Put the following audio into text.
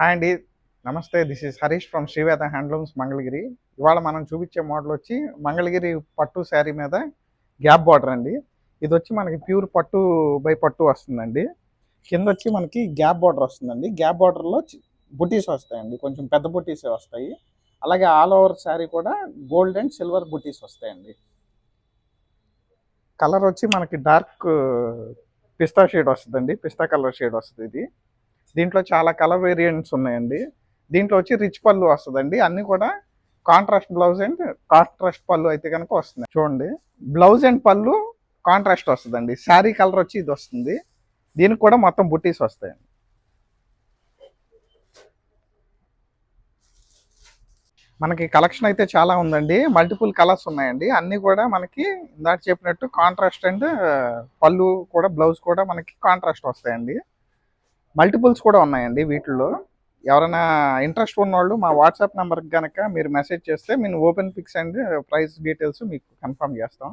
Hi అండి. నమస్తే. This is Harish from Sri Veda handlooms Mangalagiri. ఇవాళ మనం చూపించే మోడల్ వచ్చి మంగళగిరి పట్టు శారీ మీద గ్యాప్ బార్డర్ అండి. ఇది వచ్చి మనకి ప్యూర్ పట్టు బై పట్టు వస్తుందండి. కింద వచ్చి మనకి గ్యాప్ బార్డర్ వస్తుందండి. గ్యాప్ బార్డర్లో బుటీస్ వస్తాయండి, కొంచెం పెద్ద బుటీసే వస్తాయి. అలాగే ఆల్ ఓవర్ శారీ కూడా గోల్డ్ అండ్ సిల్వర్ బుటీస్ వస్తాయండి. కలర్ వచ్చి మనకి డార్క్ పిస్తా షేడ్ వస్తుందండి. పిస్తా కలర్ షేడ్ వస్తుంది ఇది. దీంట్లో చాలా కలర్ వేరియంట్స్ ఉన్నాయండి. దీంట్లో వచ్చి రిచ్ పళ్ళు వస్తుందండి. అన్నీ కూడా కాంట్రాస్ట్ బ్లౌజ్ అండ్ కాంట్రాస్ట్ పళ్ళు అయితే కనుక వస్తుంది. చూడండి, బ్లౌజ్ అండ్ పళ్ళు కాంట్రాస్ట్ వస్తుందండి. శారీ కలర్ వచ్చి ఇది వస్తుంది. దీనికి కూడా మొత్తం బుట్టీస్ వస్తాయండి. మనకి కలెక్షన్ అయితే చాలా ఉందండి. మల్టిపుల్ కలర్స్ ఉన్నాయండి. అన్నీ కూడా మనకి ఇందాక చెప్పినట్టు కాంట్రాస్ట్ అండ్ పళ్ళు కూడా, బ్లౌజ్ కూడా మనకి కాంట్రాస్ట్ వస్తాయండి. మల్టిపుల్స్ కూడా ఉన్నాయండి వీటిల్లో. ఎవరైనా ఇంట్రెస్ట్ ఉన్నవాళ్ళు మా వాట్సాప్ నెంబర్కి కనుక మీరు మెసేజ్ చేస్తే మేము open picks and price details మీకు కన్ఫర్మ్ చేస్తాం.